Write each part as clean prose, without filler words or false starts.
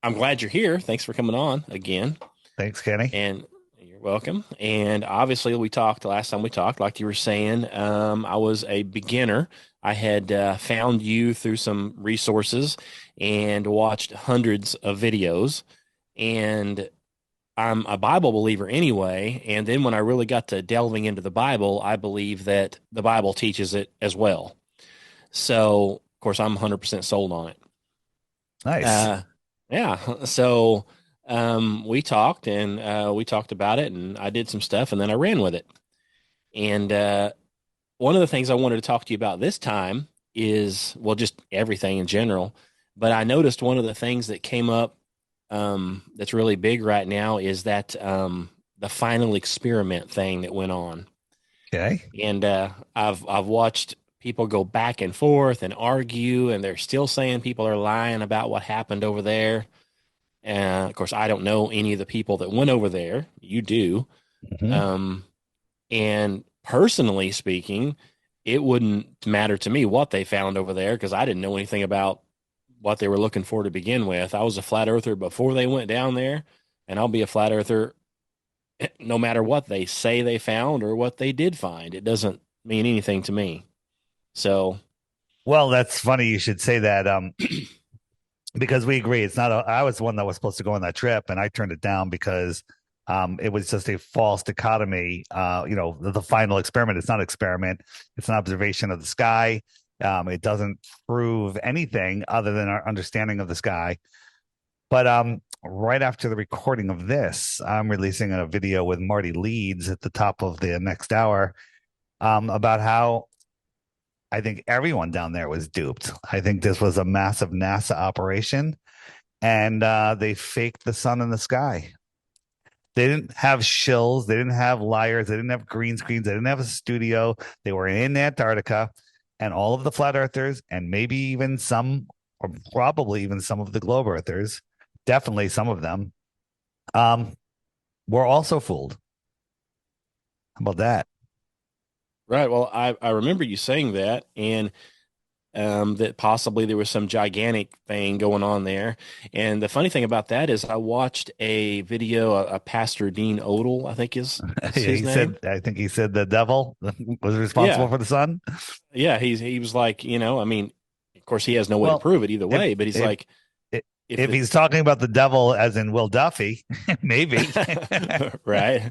I'm glad you're here. Thanks for coming on again. Thanks, Kenny. And you're welcome. And obviously, we talked last time we talked, like you were saying, I was a beginner. I had found you through some resources and watched hundreds of videos. And I'm a Bible believer anyway. And then when I really got to delving into the Bible, I believe that the Bible teaches it as well. So, of course, I'm 100% sold on it. Nice. Uh, yeah. So we talked and we talked about it, and I did some stuff, and then I ran with it. And one of the things I wanted to talk to you about this time is, well, just everything in general. But I noticed one of the things that came up that's really big right now is that the final experiment thing that went on. Okay. And I've watched people go back and forth and argue, and they're still saying people are lying about what happened over there. And of course, I don't know any of the people that went over there. You do. hmm Um, and personally speaking, it wouldn't matter to me what they found over there because I didn't know anything about what they were looking for to begin with. I was a flat earther before they went down there, and I'll be a flat earther no matter what they say they found or what they did find. It doesn't mean anything to me. So, Well, that's funny you should say that. Because we agree. It's not. I was the one that was supposed to go on that trip, and I turned it down because it was just a false dichotomy. The final experiment. It's not an experiment. It's an observation of the sky. It doesn't prove anything other than our understanding of the sky. But right after the recording of this, I'm releasing a video with Marty Leeds at the top of the next hour about how I think everyone down there was duped. I think this was a massive NASA operation, and they faked the sun in the sky. They didn't have shills, they didn't have liars, they didn't have green screens, they didn't have a studio. They were in Antarctica, and all of the flat earthers, and maybe even some, or probably even some of the globe earthers, definitely some of them, um, were also fooled. How about that? right. Well, I remember you saying that, and that possibly there was some gigantic thing going on there. And the funny thing about that is, I watched a video, a Pastor Dean Odell, I think is Yeah, his he name. said, I think he said the devil was responsible Yeah, for the sun. yeah. He was like, I mean, of course, he has no way to Well, prove it either if way, but he's if like, if if the he's talking about the devil as in Will Duffy, maybe. right.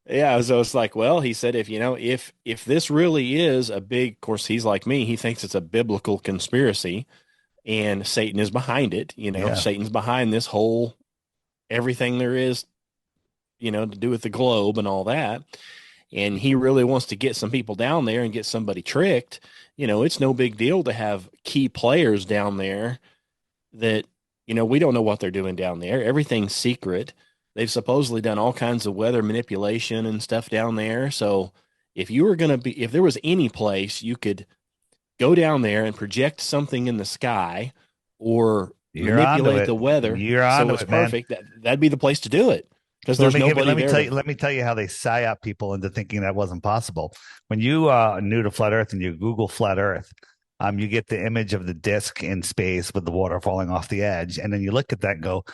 Yeah, so it's like, well, he said if this really is a big, of course, he's like me, he thinks it's a biblical conspiracy and Satan is behind it, Yeah. Satan's behind this whole everything there is, to do with the globe and all that. And he really wants to get some people down there and get somebody tricked. It's no big deal to have key players down there that, we don't know what they're doing down there. Everything's secret. They've supposedly done all kinds of weather manipulation and stuff down there. So if there was any place you could go down there and project something in the sky or You're onto manipulate it. the weather You're so onto it's it, man. perfect, that'd be the place to do it because So there's nobody there to. let me tell you how they psyop people into thinking that wasn't possible. When you new to flat Earth and you Google flat Earth, you get the image of the disk in space with the water falling off the edge, and then you look at that and go,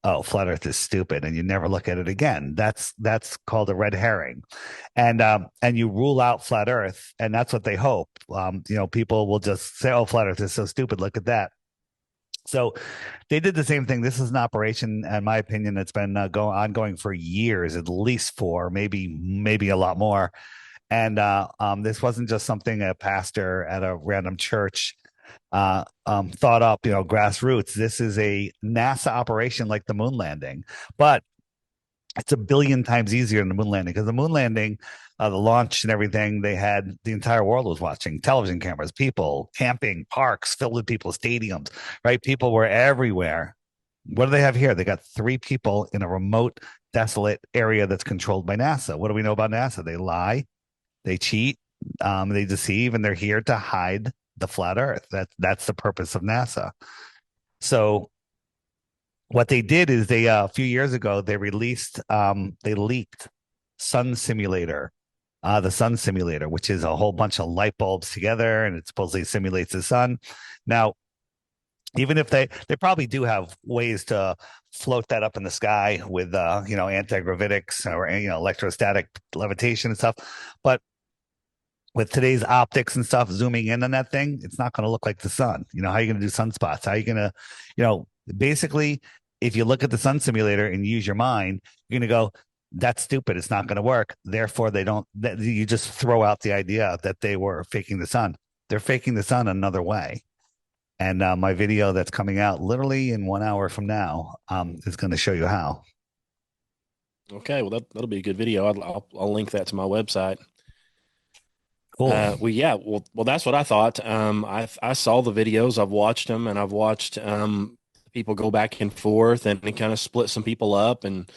"Oh, flat Earth is stupid," and you never look at it again. That's called a red herring, and you rule out flat Earth, and that's what they hope. People will just say, "Oh, flat Earth is so stupid. Look at that." So they did the same thing. This is an operation, in my opinion, that's been ongoing for years, at least four, maybe a lot more. And this wasn't just something a pastor at a random church thought up, grassroots. This is a NASA operation like the moon landing, but it's a billion times easier than the moon landing because the moon landing, the launch and everything, they had the entire world was watching, television cameras, people, camping, parks filled with people, stadiums, right? People were everywhere. What do they have here? They got three people in a remote, desolate area that's controlled by NASA. What do we know about NASA? They lie, they cheat, they deceive, and they're here to hide the flat Earth. That's the purpose of NASA. So what they did is they a few years ago they leaked sun simulator the sun simulator, which is a whole bunch of light bulbs together and it supposedly simulates the sun. Now Even if they probably do have ways to float that up in the sky with anti-gravitics or electrostatic levitation and stuff, but with today's optics and stuff zooming in on that thing, it's not going to look like the sun. How are you going to do sunspots? How are you going to, basically, if you look at the sun simulator and use your mind, you're going to go, that's stupid. It's not going to work. Therefore, they don't, you just throw out the idea that they were faking the sun. They're faking the sun another way. And my video that's coming out literally in 1 hour from now is going to show you how. Okay, well that'll be a good video. I'll link that to my website. Cool. Well, yeah, well, that's what I thought. I saw the videos, I've watched them, and I've watched people go back and forth, and it kind of split some people up. And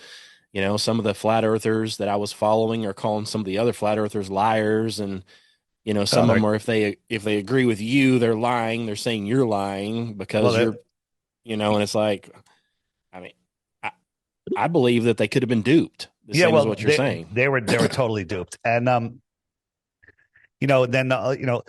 some of the flat earthers that I was following are calling some of the other flat earthers liars, and Oh, some of them are, if they agree with you, they're lying. They're saying you're lying because well, you're, and it's like, I mean, I, I believe that they could have been duped, the yeah, same as well, what you're saying. they were totally duped. And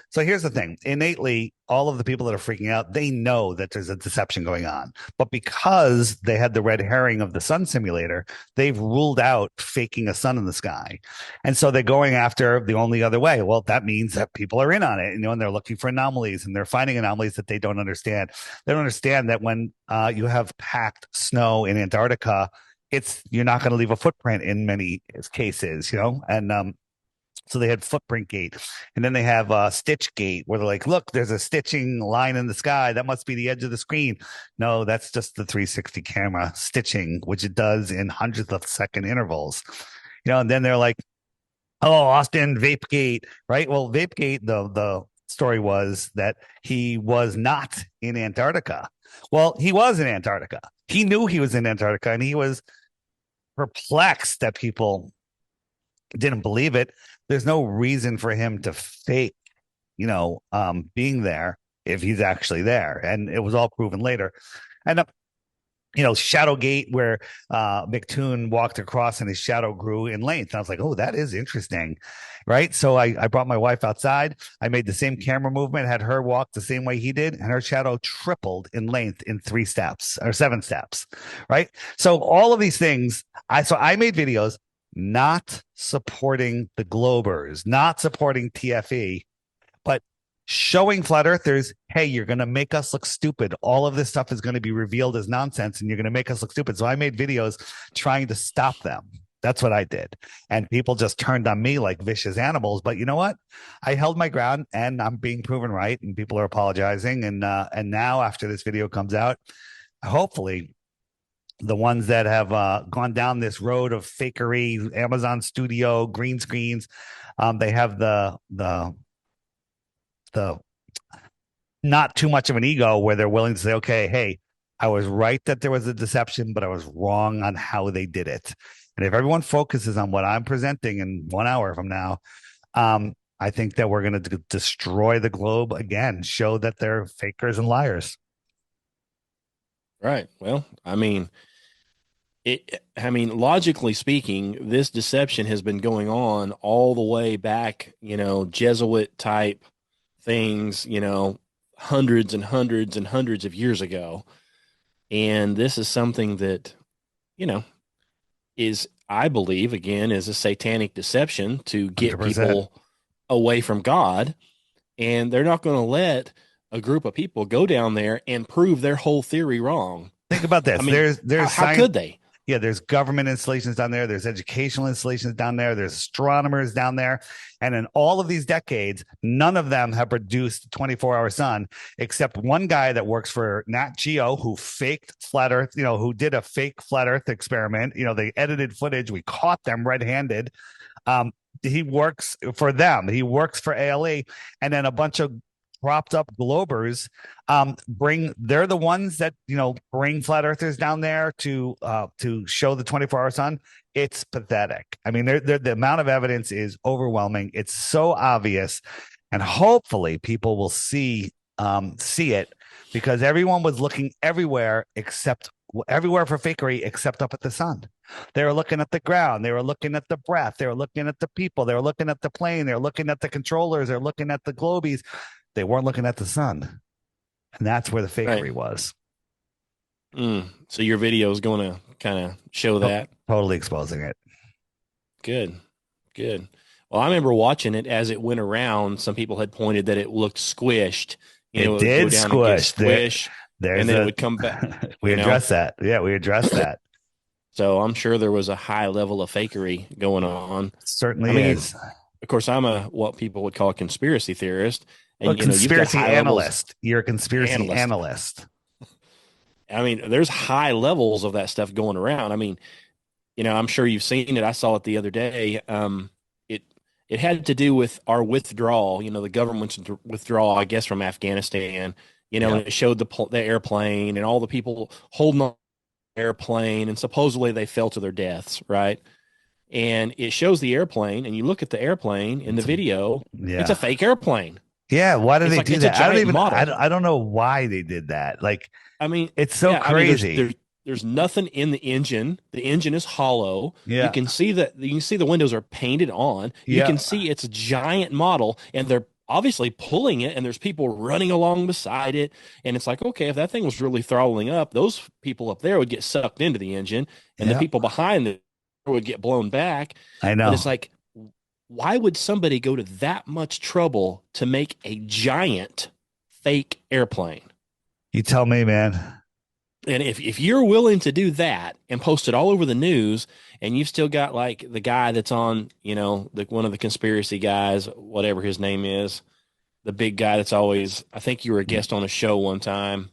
so here's the thing. Innately, all of the people that are freaking out, they know that there's a deception going on. But because they had the red herring of the sun simulator, they've ruled out faking a sun in the sky. And so they're going after the only other way. Well, that means that people are in on it, and they're looking for anomalies, and they're finding anomalies that they don't understand. They don't understand that when you have packed snow in Antarctica, you're not going to leave a footprint in many cases, and so they had footprint gate, and then they have stitch gate, where they're like, look, there's a stitching line in the sky. That must be the edge of the screen. No, that's just the 360 camera stitching, which it does in hundredth of second intervals. And then they're like, oh, Austin Vape Gate, right? Well, Vape Gate, the story was that he was not in Antarctica. Well, he was in Antarctica. He knew he was in Antarctica, and he was perplexed that people didn't believe it. There's no reason for him to fake, being there if he's actually there. And it was all proven later. And Shadowgate, where McToon walked across and his shadow grew in length. And I was like, oh, that is interesting. Right. So I brought my wife outside. I made the same camera movement, had her walk the same way he did, and her shadow tripled in length in 3 steps or 7 steps. Right. So all of these things, I made videos not supporting the Globers, not supporting TFE, but showing flat earthers, hey, you're going to make us look stupid. All of this stuff is going to be revealed as nonsense, and you're going to make us look stupid. So I made videos trying to stop them. That's what I did. And people just turned on me like vicious animals. But you know what? I held my ground, and I'm being proven right, and people are apologizing. And now after this video comes out, hopefully the ones that have gone down this road of fakery, Amazon Studio, green screens, they have the not too much of an ego where they're willing to say, okay, hey, I was right that there was a deception, but I was wrong on how they did it. And if everyone focuses on what I'm presenting in 1 hour from now, I think that we're going to destroy the globe again, show that they're fakers and liars. Right. Well, logically speaking, this deception has been going on all the way back, Jesuit type things, hundreds and hundreds and hundreds of years ago. And this is something that, you know, is, I believe, again, is a satanic deception to get 100%. people away from God. And they're not going to let a group of people go down there and prove their whole theory wrong. Think about I this. mean, There's how science. could they? Yeah, there's government installations down there. There's educational installations down there. There's astronomers down there. And in all of these decades, none of them have produced 24-hour sun, except one guy that works for Nat Geo who faked flat Earth, who did a fake flat Earth experiment. They edited footage. We caught them red-handed. He works for them. He works for ALE. And then a bunch of propped up globers they're the ones that bring flat earthers down there to show the 24-hour sun. It's pathetic. I mean, the amount of evidence is overwhelming. It's so obvious, and hopefully people will see it, because everyone was looking everywhere for fakery except up at the sun. They were looking at the ground. They were looking at the breath. They were looking at the people. They were looking at the plane. They were looking at the controllers. They're looking at the globies. They weren't looking at the sun. And that's where the Right. fakery was. So your video is going to kind of show To- that. Totally exposing it. Good. Good. Well, I remember watching it as it went around. Some people had pointed that it looked squished. It It would go did down and get squish. squish, and There's then it a would come back, we you know. addressed that. Yeah, we addressed that. So I'm sure there was a high level of fakery going on. I Certainly mean, is. of course, I'm a what people would call a conspiracy theorist, A and you've got conspiracy high levels analyst. You're a conspiracy analyst. analyst. I mean, there's high levels of that stuff going around. I mean, I'm sure you've seen it. I saw it the other day. It it had to do with our withdrawal. The government's withdrawal, I guess, from Afghanistan. Yeah. And it showed the airplane and all the people holding on the airplane, and supposedly they fell to their deaths, right? And it shows the airplane, and you look at the airplane in the It's a, video. It's a yeah. fake airplane. Yeah. Why do It's they like do it's a that? I don't giant even, model. I don't know why they did that. Like, I mean, it's so yeah, I mean, crazy. there's nothing in the engine. The engine is hollow. Yeah. You can see the windows are painted on. You Yeah. can see it's a giant model, and they're obviously pulling it, and there's people running along beside it. And it's like, okay, if that thing was really throttling up, those people up there would get sucked into the engine, and the Yeah. people behind it would get blown back. I But it's know. like, why would somebody go to that much trouble to make a giant fake airplane? You tell me, man. And if you're willing to do that and post it all over the news, and you've still got like the guy that's on, one of the conspiracy guys, whatever his name is, the big guy that's always, I think you were a guest on a show one time.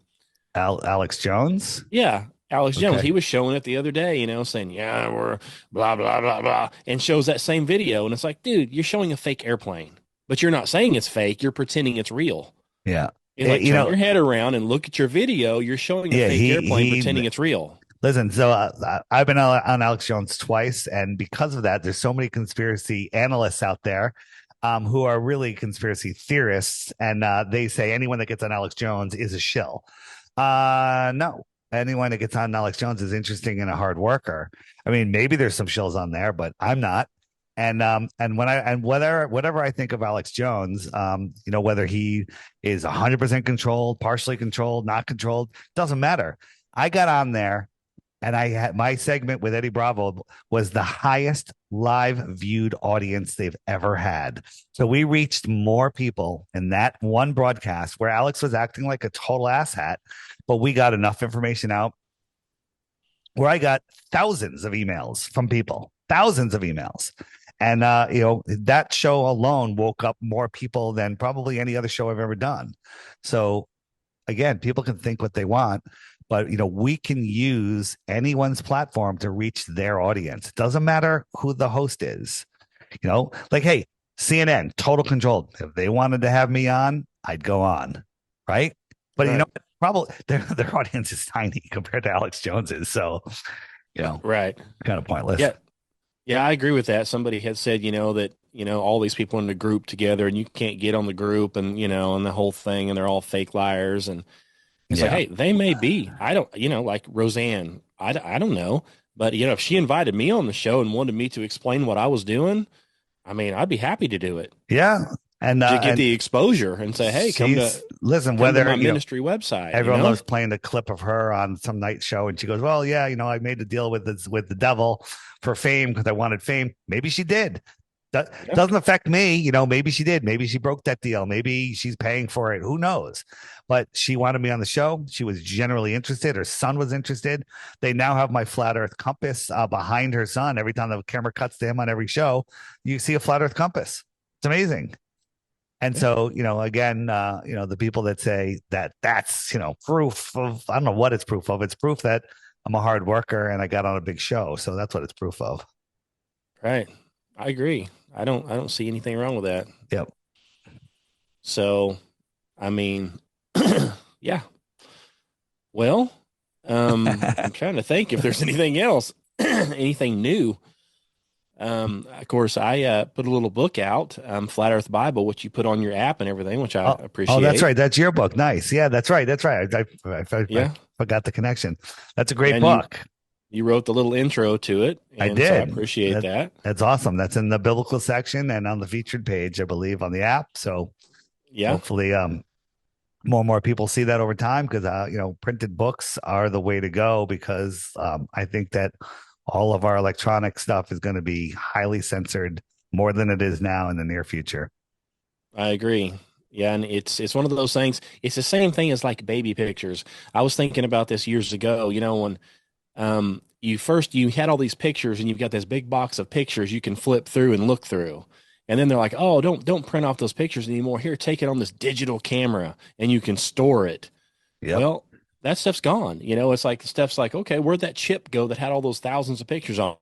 Alex Jones. Yeah, Alex Jones. Okay. He was showing it the other day, saying, yeah, we're blah, blah, blah, blah, and shows that same video. And it's like, dude, you're showing a fake airplane, but you're not saying it's fake. You're pretending it's real. Yeah. It's like, You turn know, your head around and look at your video. You're showing a yeah, fake airplane, he pretending it's real. listen. So I've been on Alex Jones twice, and because of that, there's so many conspiracy analysts out there who are really conspiracy theorists, and they say anyone that gets on Alex Jones is a shill. No, anyone that gets on Alex Jones is interesting and a hard worker. I mean, maybe there's some shills on there, but I'm not. And when I and whatever I think of Alex Jones, whether he is 100% controlled, partially controlled, not controlled, doesn't matter. I got on there, and I had my segment with Eddie Bravo was the highest live viewed audience they've ever had. So we reached more people in that one broadcast where Alex was acting like a total asshat, but we got enough information out where I got thousands of emails from people, thousands of emails. And that show alone woke up more people than probably any other show I've ever done. So again, people can think what they want, but we can use anyone's platform to reach their audience. It doesn't matter who the host is. Like, hey, CNN, total control. If they wanted to have me on, I'd go on, right? But Right. probably their audience is tiny compared to Alex Jones's, so Right. kind of pointless. Yeah. Yeah, I agree with that. Somebody had said, that, all these people in the group together and you can't get on the group and, and the whole thing and they're all fake liars. And it's like, Yeah. hey, they may be. I don't, like Roseanne, I don't know. But, if she invited me on the show and wanted me to explain what I was doing, I mean, I'd be happy to do it. Yeah. To get And the exposure and say, hey, listen, come to whether my ministry website. everyone loves playing the clip of her on some night show, and she goes, "Well, yeah, I made a deal with the devil for fame because I wanted fame." Maybe she did. That Yeah. doesn't affect me. Maybe she did. Maybe she broke that deal. Maybe she's paying for it. Who knows? But she wanted me on the show. She was generally interested. Her son was interested. They now have my flat Earth compass behind her son. Every time the camera cuts to him on every show, you see a flat Earth compass. It's amazing. And so, again, the people that say that's proof of, I don't know what it's proof of. It's proof that I'm a hard worker and I got on a big show. So that's what it's proof of. Right. I agree. I don't see anything wrong with that. Yep. So, I mean, yeah. Well, I'm trying to think if there's anything else, anything new. Of course, I put a little book out, Flat Earth Bible, which you put on your app and everything, which I appreciate. Oh, that's right. That's your book. Nice. Yeah, that's right. That's right. I Yeah. forgot the connection. That's a great And book. You wrote the little intro to it, I and did. so I appreciate that. That's awesome. That's in the biblical section and on the featured page, I believe, on the app. So Yeah. hopefully, more and more people see that over time because printed books are the way to go because I think that all of our electronic stuff is going to be highly censored more than it is now in the near future. I agree. Yeah, and it's one of those things. It's the same thing as like baby pictures. I was thinking about this years ago, when you had all these pictures and you've got this big box of pictures you can flip through and look through. And then they're like, "Oh, don't print off those pictures anymore. Here, take it on this digital camera and you can store it." Yep. Well, that stuff's gone. It's like stuff's like, "Okay, where'd that chip go that had all those thousands of pictures on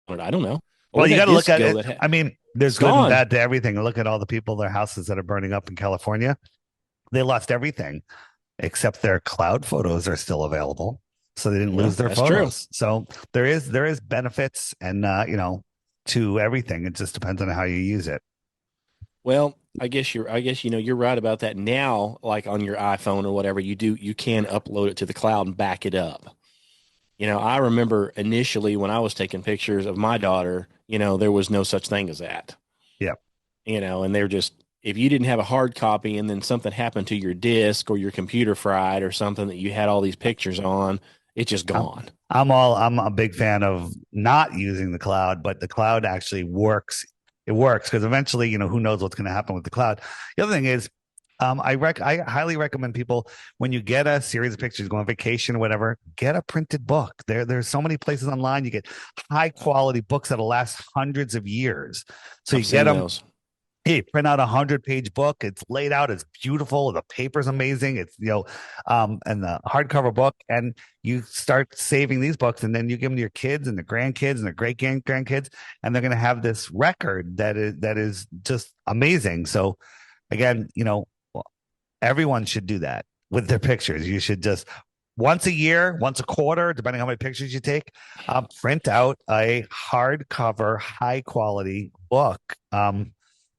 it? I don't know. Or Well, where'd you that got to look disc at go it. that had I mean, there's it's good and gone?" bad to everything. Look at all the people, their houses that are burning up in California. They lost everything except their cloud photos are still available. So they didn't Well, lose their that's true. photos. So there is benefits and to everything. It just depends on how you use it. Well, I guess you're right about that now, like on your iPhone or whatever, you can upload it to the cloud and back it up. I remember initially when I was taking pictures of my daughter, there was no such thing as that. Yeah. And they're just if you didn't have a hard copy and then something happened to your disk or your computer fried or something that you had all these pictures on, it's just I'm gone. I'm a big fan of not using the cloud, but the cloud actually works. It works because eventually, who knows what's going to happen with the cloud. The other thing is, I highly recommend people when you get a series of pictures, go on vacation or whatever, get a printed book. There's so many places online. You get high quality books that'll last hundreds of years. So you I've get seen them. those. Hey, print out 100-page book. It's laid out. It's beautiful. The paper's amazing. It's and the hardcover book. And you start saving these books, and then you give them to your kids and the grandkids and the great grandkids, and they're going to have this record that is just amazing. So again, everyone should do that with their pictures. You should just once a year, once a quarter, depending on how many pictures you take, print out a hardcover, high quality book.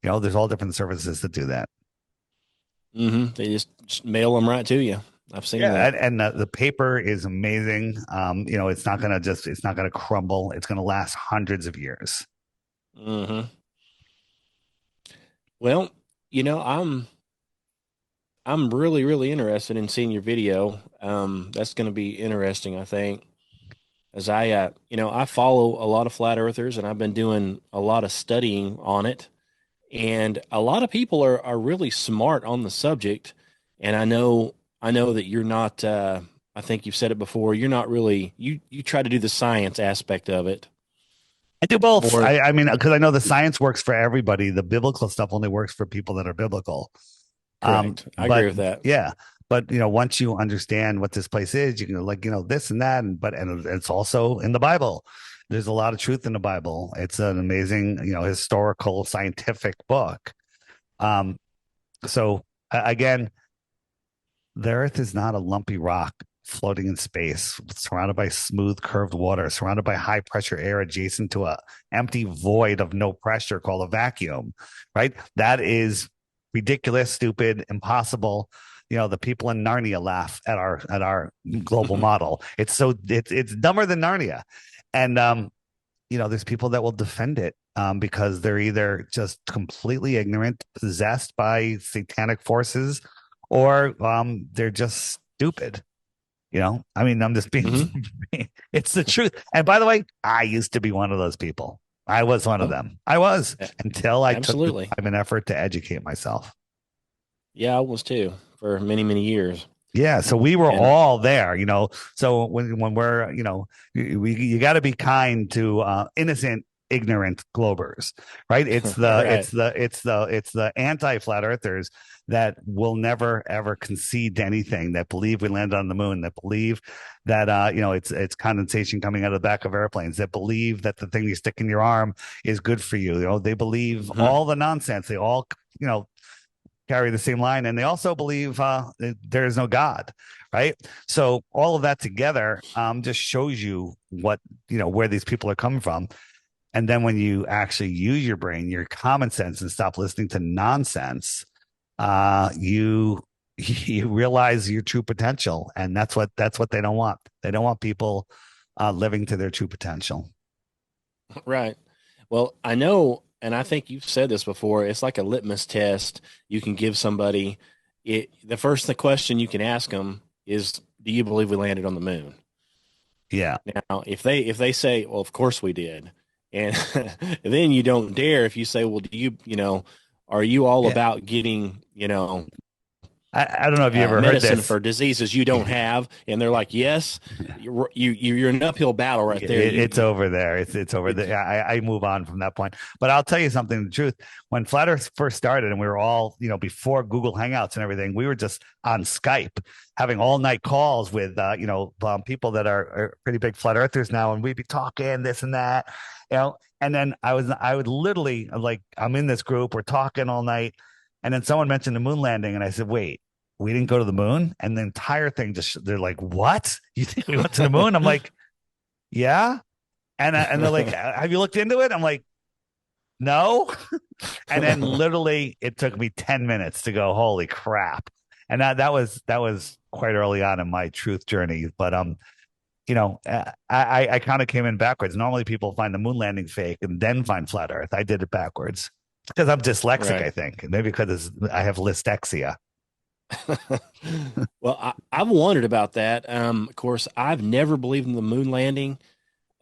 There's all different services that do that. They just mail them right to you. I've seen Yeah, that. and the paper is amazing. It's not gonna crumble. It's gonna last hundreds of years. hmm Well, I'm really, really interested in seeing your video. That's going to be interesting, I think, as I follow a lot of flat earthers and I've been doing a lot of studying on it. And a lot of people are really smart on the subject. And I know that you're not, I think you've said it before, you're not really, you try to do the science aspect of it I do both. more. I mean, because I know the science works for everybody. The biblical stuff only works for people that are biblical. Correct. I agree But with that. yeah, but once you understand what this place is, you can like this and that, and it's also in the Bible. There's a lot of truth in the Bible. It's an amazing historical scientific book. Um, so again, the Earth is not a lumpy rock floating in space, surrounded by smooth, curved water, surrounded by high pressure air adjacent to a empty void of no pressure called a vacuum. Right? That is ridiculous, stupid, impossible. The people in Narnia laugh at our global model. It's dumber than Narnia, and there's people that will defend it because they're either just completely ignorant, possessed by satanic forces, or they're just stupid. I mean, I'm just being, hmm it's the truth. And by the way, I used to be one of those people. I was one of Oh, them. I was until I took the absolutely. time and effort to educate myself. Yeah, I was too for many, many years. Yeah, so we were And all there. So when we're, you got to be kind to innocent, ignorant globers, right? It's the right. it's the it's the it's the anti flat earthers that will never ever concede to anything. That believe we landed on the moon. That believe that it's condensation coming out of the back of airplanes. That believe that the thing you stick in your arm is good for you. They believe hmm all the nonsense. They all carry the same line, and they also believe there is no God, right? So all of that together just shows you what where these people are coming from. And then when you actually use your brain, your common sense, and stop listening to nonsense, you you realize your true potential, and that's what they don't want. They don't want people living to their true potential. Right. Well, I know, and I think you've said this before, it's like a litmus test you can give somebody. the first question you can ask them is, "Do you believe we landed on the moon?" Yeah. Now, if they say, "Well, of course we did," and then you don't dare if you say, "Well, do you are you all Yeah. about getting I don't know if you ever heard medicine this. for diseases you don't have?" And they're like, "Yes," you're an uphill battle right there. It's over there. It's over It's there. I move on from that point. But I'll tell you something. The truth, when Flat Earth first started, and we were all, before Google Hangouts and everything, we were just on Skype having all night calls with, people that are pretty big flat earthers now, and we'd be talking this and that, And then I would literally like, I'm in this group, we're talking all night, and then someone mentioned the moon landing, and I said, wait. We didn't go to the moon, and the entire thing they're like, what? You think we went to the moon? I'm like, yeah. And they're like, have you looked into it? I'm like, no. And then literally it took me 10 minutes to go, holy crap. And that was quite early on in my truth journey. But I kind of came in backwards. Normally people find the moon landing fake and then find flat earth. I did it backwards. Because I'm dyslexic, I right. think. Maybe because I have dyslexia. Well, I've wondered about that. Of course, I've never believed in the moon landing.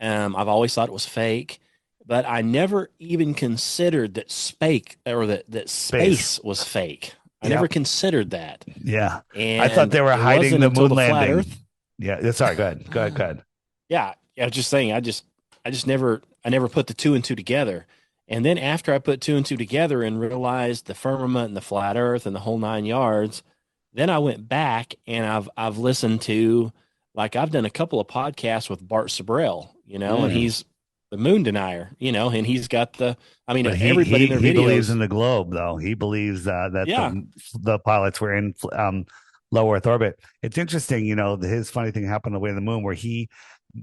I've always thought it was fake, but I never even considered that that Space. space was fake. I never Yep. considered that, Yeah. I thought and they were it hiding wasn't the until moon the flat landing. Earth. Yeah. Sorry. Go ahead. Go ahead. Go ahead. Yeah, I was just saying. I just never put the two and two together. And then after I put two and two together and realized the firmament and the flat Earth and the whole nine yards, then I went back and I've listened to, like, I've done a couple of podcasts with Bart Sabrell, and Mm. he's the moon denier, and he's got I mean, But everybody in their he believes videos. in the globe, though. He believes that Yeah. the pilots were in low Earth orbit. It's interesting, his funny thing happened the way of the moon, where he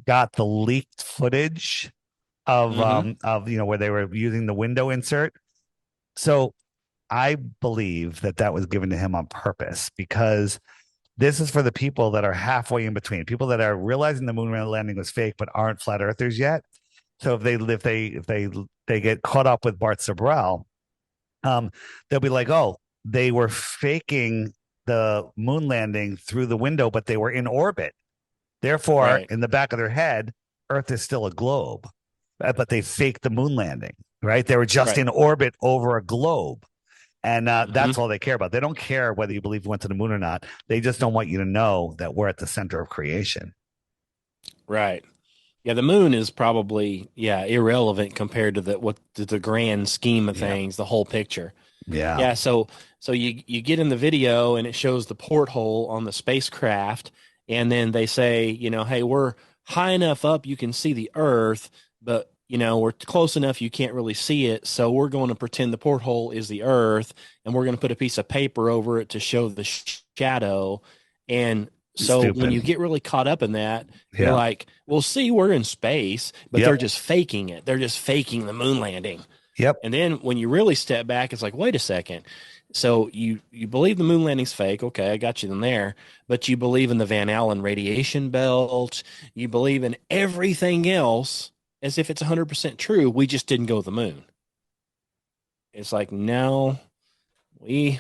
got the leaked footage Hmm. of where they were using the window insert. So I believe that was given to him on purpose, because this is for the people that are halfway in between, people that are realizing the moon landing was fake but aren't flat earthers yet. So if they get caught up with Bart Sabrell, um, they'll be like, oh, they were faking the moon landing through the window, but they were in orbit. Therefore, Right. in the back of their head, Earth is still a globe, but they faked the moon landing, right? They were just Right. in orbit over a globe. And that's Hmm. all they care about. They don't care whether you believe we went to the moon or not. They just don't want you to know that we're at the center of creation. Right. Yeah, the moon is probably, irrelevant compared to the grand scheme of Yeah. things, the whole picture. Yeah. Yeah, so you get in the video and it shows the porthole on the spacecraft, and then they say, hey, we're high enough up you can see the Earth, but we're close enough you can't really see it. So we're going to pretend the porthole is the Earth, and we're going to put a piece of paper over it to show the shadow. And so when you Stupid. get really caught up in that, you're Yeah. like, well, see, we're in space, but they're Yep. just faking it. They're just faking the moon landing. Yep. And then when you really step back, it's like, wait a second. So you believe the moon landing's fake. Okay, I got you in there. But you believe in the Van Allen radiation belt. You believe in everything else as if it's 100% true. We just didn't go to the moon. It's like, no, we,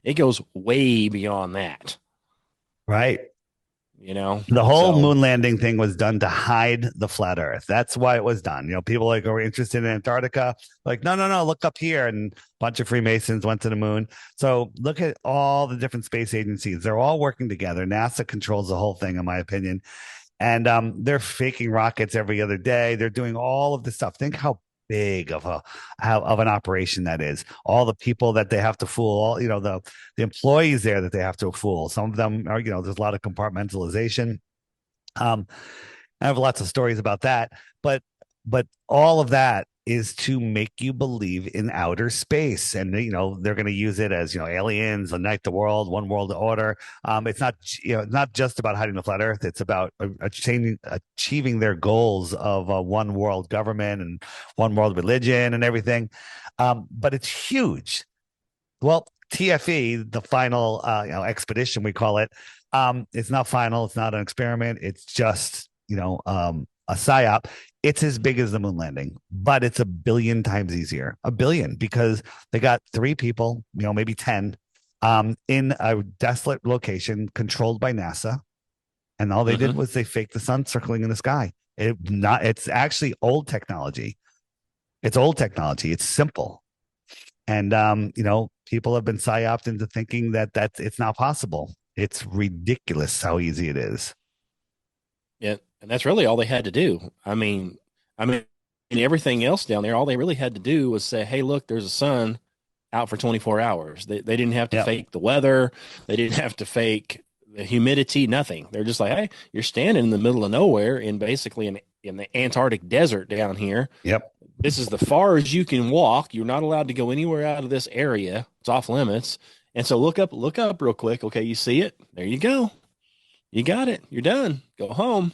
it goes way beyond that, Right. you know? The whole So, moon landing thing was done to hide the flat earth. That's why it was done. People like who were interested in Antarctica, like, no, no, no, look up here. And a bunch of Freemasons went to the moon. So look at all the different space agencies. They're all working together. NASA controls the whole thing, in my opinion. And they're faking rockets every other day. They're doing all of this stuff. Think how big of an operation that is. All the people that they have to fool, all the employees there that they have to fool. Some of them are, there's a lot of compartmentalization. Um, I have lots of stories about that, but all of that is to make you believe in outer space, and they're going to use it as aliens, unite the world, one world order. It's not not just about hiding the flat Earth. It's about achieving their goals of one world government and one world religion and everything. But it's huge. Well, TFE, the final expedition, we call it. It's not final. It's not an experiment. It's just a psyop. It's as big as the moon landing, but it's a billion times easier. A billion, because they got three people, maybe 10. in a desolate location controlled by NASA. And all they did Hmm. was they faked the sun circling in the sky. It's actually old technology. It's old technology. It's simple. And people have been psyoped into thinking that it's not possible. It's ridiculous how easy it is. Yeah, and that's really all they had to do. I mean, and everything else down there, all they really had to do was say, "Hey, look, there's a sun out for 24 hours." They didn't have to Yep. fake the weather. They didn't have to fake the humidity. Nothing. They're just like, "Hey, you're standing in the middle of nowhere in basically in the Antarctic desert down here. Yep. This is the far as you can walk. You're not allowed to go anywhere out of this area. It's off limits." And so look up real quick. Okay, you see it? There you go. You got it. You're done. Go home.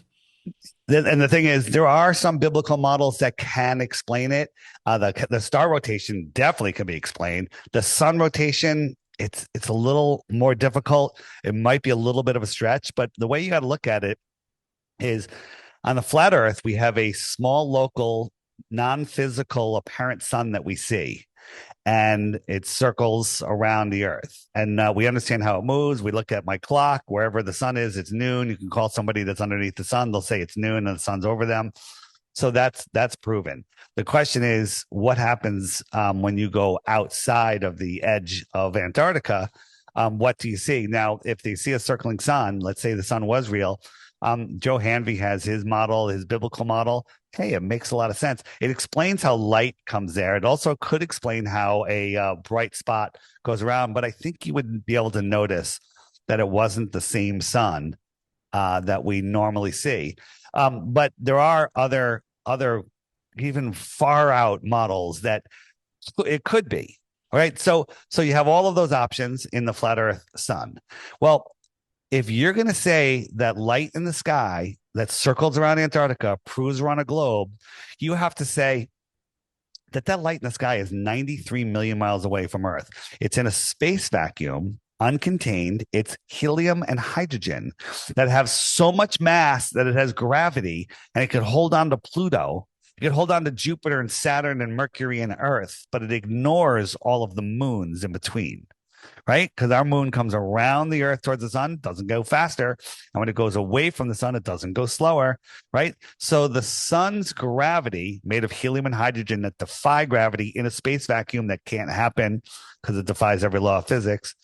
And the thing is, there are some biblical models that can explain it. The star rotation definitely can be explained. The sun rotation, it's a little more difficult. It might be a little bit of a stretch, but the way you got to look at it is on the flat Earth, we have a small local non-physical apparent sun that we see, and it circles around the earth. And we understand how it moves. We look at my clock, wherever the sun is, it's noon. You can call somebody that's underneath the sun. They'll say it's noon and the sun's over them. So that's proven. The question is, what happens when you go outside of the edge of Antarctica? What do you see? Now, if they see a circling sun, let's say the sun was real, Joe Hanvey has his model, his biblical model. Hey, it makes a lot of sense. It explains how light comes there. It also could explain how a bright spot goes around, but I think you would be able to notice that it wasn't the same sun that we normally see. But there are other even far out models that it could be. All right. So you have all of those options in the flat Earth sun. Well, if you're going to say that light in the sky that circles around Antarctica proves we're on a globe, you have to say that light in the sky is 93 million miles away from Earth. It's in a space vacuum, uncontained. It's helium and hydrogen that have so much mass that it has gravity, and it could hold on to Pluto. It could hold on to Jupiter and Saturn and Mercury and Earth, but it ignores all of the moons in between, right? Because our moon comes around the earth towards the sun, doesn't go faster. And when it goes away from the sun, it doesn't go slower, right? So the sun's gravity, made of helium and hydrogen that defy gravity in a space vacuum that can't happen because it defies every law of physics.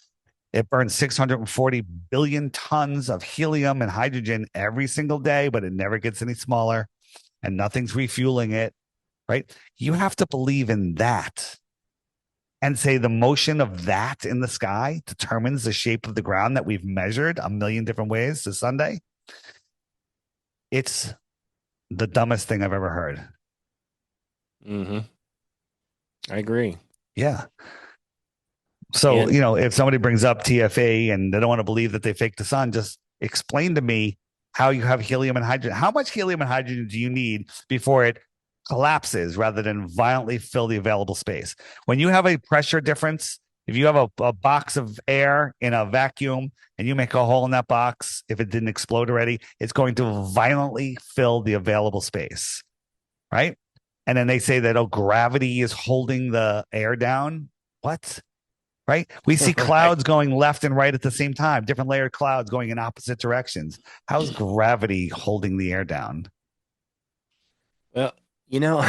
It burns 640 billion tons of helium and hydrogen every single day, but it never gets any smaller and nothing's refueling it, right? You have to believe in that and say the motion of that in the sky determines the shape of the ground that we've measured a million different ways to Sunday. It's the dumbest thing I've ever heard. Hmm. I agree. Yeah. So, And if somebody brings up TFA and they don't want to believe that they faked the sun, just explain to me how you have helium and hydrogen. How much helium and hydrogen do you need before it collapses rather than violently fill the available space? When you have a pressure difference, if you have a box of air in a vacuum and you make a hole in that box, if it didn't explode already, it's going to violently fill the available space, right? And then they say that, oh, gravity is holding the air down. What? Right? We see right. clouds going left and right at the same time, different layered clouds going in opposite directions. How's gravity holding the air down? Well, you know,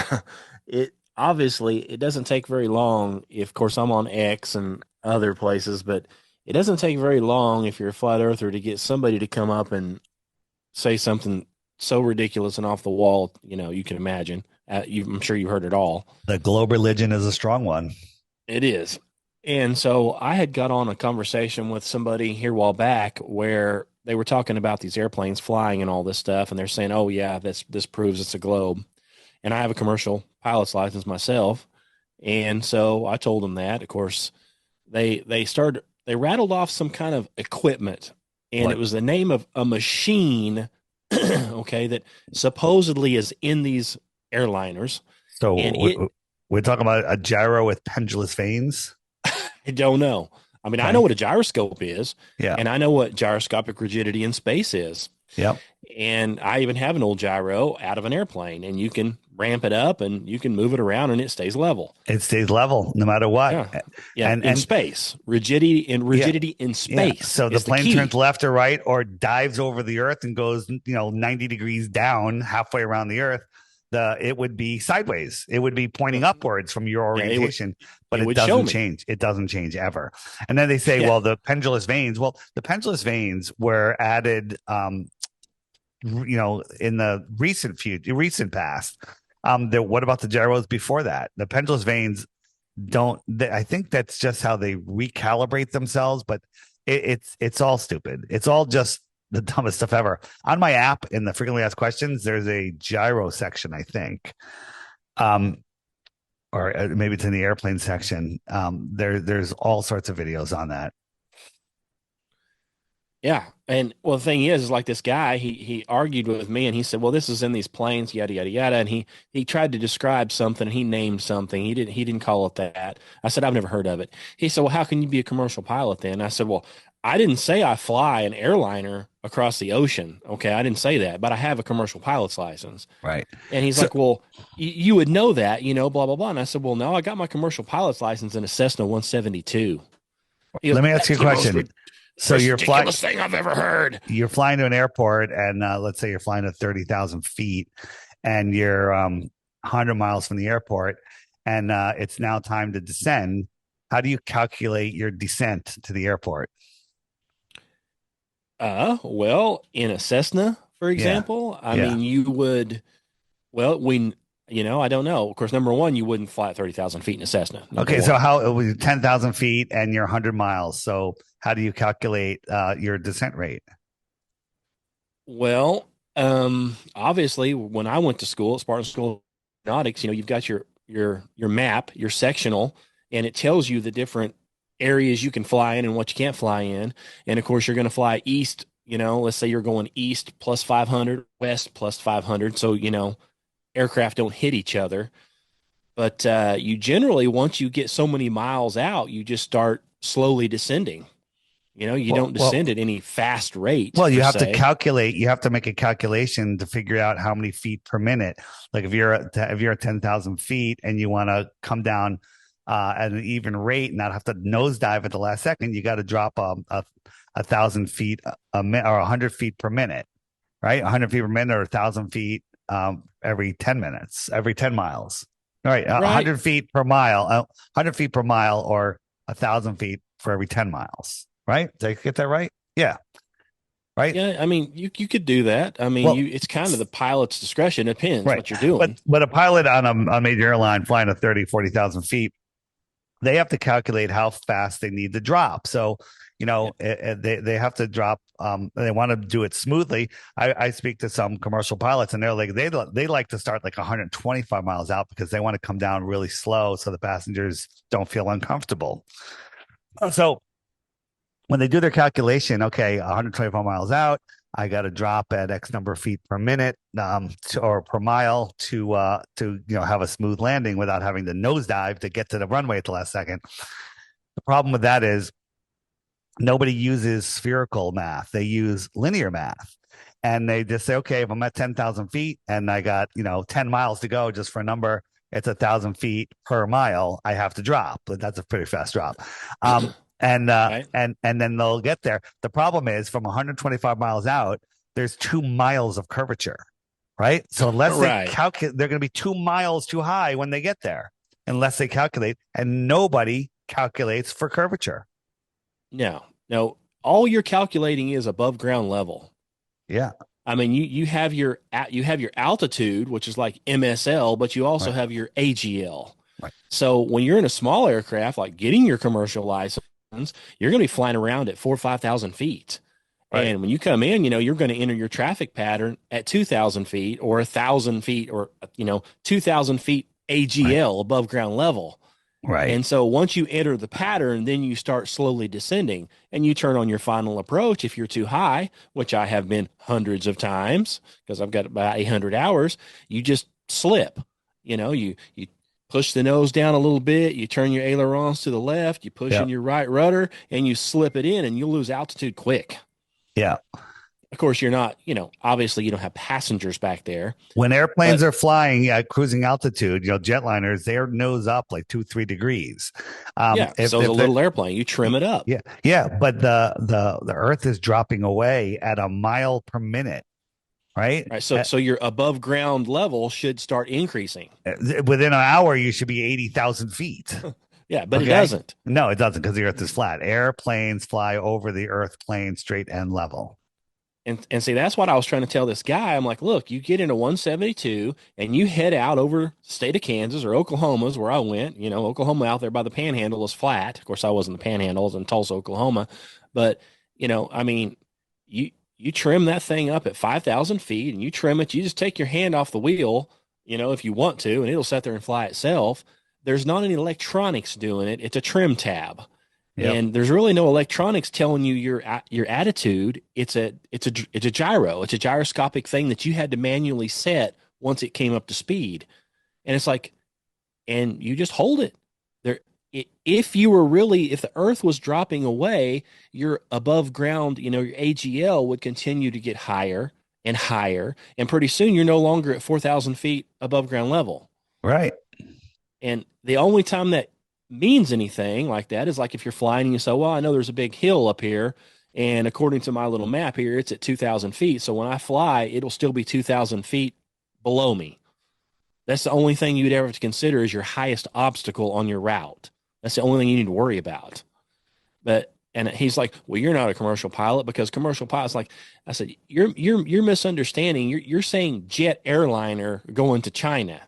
it obviously it doesn't take very long. If, of course, I'm on X and other places, but it doesn't take very long if you're a flat earther to get somebody to come up and say something so ridiculous and off the wall. You can imagine. I'm sure you've heard it all. The globe religion is a strong one. It is. And so I had got on a conversation with somebody here a while back where they were talking about these airplanes flying and all this stuff, and they're saying, "Oh yeah, this proves it's a globe." And I have a commercial pilot's license myself, and so I told them that. Of course, they rattled off some kind of equipment, and it What? was the name of a machine, okay, that supposedly is in these airliners, and So we're talking about a gyro with pendulous vanes. I don't know. I mean, I know Okay. what a gyroscope is, Yeah. and I know what gyroscopic rigidity in space is. Yep. And I even have an old gyro out of an airplane, and you can ramp it up and you can move it around and it stays level. It stays level no matter what. Yeah. Yeah. In And space, rigidity and yeah, rigidity in yeah. space So the is the plane turns key. left or right or dives over the earth and goes, 90 degrees down halfway around the earth. It would be sideways. It would be pointing upwards from your Yeah. orientation, but It it would show doesn't me. change. It doesn't change ever. And then they say, Yeah. well, the pendulous veins. Well, the pendulous veins were added, in the recent past. What about the gyros before that? The pendulous veins don't. I think that's just how they recalibrate themselves, but it's all stupid. It's all just the dumbest stuff ever. On my app in the frequently asked questions, there's a gyro section, I think. Or maybe it's in the airplane section. There's all sorts of videos on that. Yeah. And well, the thing is like this guy, he argued with me and he said, well, this is in these planes, yada, yada, yada. And he tried to describe something and he named something. He didn't call it that. I said, I've never heard of it. He said, well, how can you be a commercial pilot then? I said, well, I didn't say I fly an airliner across the ocean. Okay. I didn't say that, but I have a commercial pilot's license. Right. And he's So like, well, you would know that, blah, blah, blah. And I said, well, no, I got my commercial pilot's license in a Cessna 172. He goes, let me ask you that's a the most question. So ridiculous thing I've ever heard. you're flying to an airport, and let's say you're flying at 30,000 feet, and you're 100 miles from the airport, and it's now time to descend. How do you calculate your descent to the airport? Well, in a Cessna, for Yeah, example, I yeah. mean, you would, well, I don't know. Of course, number one, you wouldn't fly at 30,000 feet in a Cessna, number Okay, so one. how it was 10,000 feet, and you're 100 miles. So how do you calculate your descent rate? Well, obviously, when I went to school at Spartan School of Aeronautics, you've got your map, your sectional, and it tells you the different areas you can fly in and what you can't fly in. And of course, you're going to fly east. Let's say you're going east plus 500, west plus 500. So aircraft don't hit each other. But you generally, once you get so many miles out, you just start slowly descending. You Well, don't well, descend at any fast rate Well, per you have to se. calculate. You have to make a calculation to figure out how many feet per minute. Like if you're at 10,000 feet and you want to come down at an even rate, and not have to nosedive at the last second, you got to drop a thousand feet a minute or 100 feet per minute, right? 100 feet per minute or 1,000 feet every 10 minutes, every 10 miles. All right, Right. 100 feet per mile, 100 feet per mile, or 1,000 feet for every 10 miles. Right? Did I get that right? Yeah. Right. Yeah, I mean, you could do that. I mean, Well, it's kind of the pilot's discretion. It depends right. what you're But doing. but a pilot on a major airline flying at 30, 40,000 feet, they have to calculate how fast they need to drop. So, Yeah. they have to drop. They want to do it smoothly. I speak to some commercial pilots, and they're like they like to start like 125 miles out because they want to come down really slow so the passengers don't feel uncomfortable. So when they do their calculation, okay, 125 miles out, I got to drop at X number of feet per minute, or per mile to have a smooth landing without having to nosedive to get to the runway at the last second. The problem with that is nobody uses spherical math; they use linear math, and they just say, okay, if I'm at 10,000 feet and I got 10 miles to go, just for a number, it's 1,000 feet per mile. I have to drop, but that's a pretty fast drop. And Right. then they'll get there. The problem is from 125 miles out, there's 2 miles of curvature, right? So unless they Right. calculate, they're going to be 2 miles too high when they get there, unless they calculate, and nobody calculates for curvature. No, no, all you're calculating is above ground level. Yeah, I mean, you have your altitude, which is like MSL, but you also right, have your AGL. right, So when you're in a small aircraft, like getting your commercial license, you're going to be flying around at 4 or 5 thousand feet. right, And when you come in, you're going to enter your traffic pattern at 2,000 feet or 1,000 feet or 2,000 feet right, AGL above ground level. right. And so once you enter the pattern, then you start slowly descending and you turn on your final approach. If you're too high, which I have been hundreds of times because I've got about 800 hours, you just slip. You push the nose down a little bit, you turn your ailerons to the left, you push Yeah, in your right rudder, and you slip it in and you'll lose altitude quick. yeah. Of course, you're not, obviously you don't have passengers back there, When airplanes but are flying at cruising altitude, jetliners, they're nose up like 2, 3 degrees. yeah, If so is a the little airplane. You trim it up. Yeah, yeah, but the Earth is dropping away at a mile per minute, right? Right. So your above ground level should start increasing. Within an hour, you should be 80,000 feet. Yeah, but it Okay, doesn't. no, it doesn't because the Earth is flat. Airplanes fly over the Earth plane straight and level. And see, that's what I was trying to tell this guy. I'm like, look, you get into 172 and you head out over the state of Kansas or Oklahoma's where I went. Oklahoma out there by the Panhandle is flat. Of course, I wasn't the Panhandle, I was in Tulsa, Oklahoma. But I mean, you trim that thing up at 5,000 feet and you trim it. You just take your hand off the wheel, if you want to, and it'll sit there and fly itself. There's not any electronics doing it. It's a trim tab. Yep. And there's really no electronics telling you your attitude. It's a gyro. It's a gyroscopic thing that you had to manually set once it came up to speed. And it's like, and you just hold it there. If the Earth was dropping away, your above ground, your AGL would continue to get higher and higher, and pretty soon you're no longer at 4,000 feet above ground level. Right. And the only time that means anything like that is like if you're flying and you say, well, I know there's a big hill up here. And according to my little map here, it's at 2,000 feet. So when I fly, it'll still be 2,000 feet below me. That's the only thing you'd ever have to consider is your highest obstacle on your route. That's the only thing you need to worry about. And he's like, well, you're not a commercial pilot because commercial pilots like, I said, you're misunderstanding. You're saying jet airliner going to China.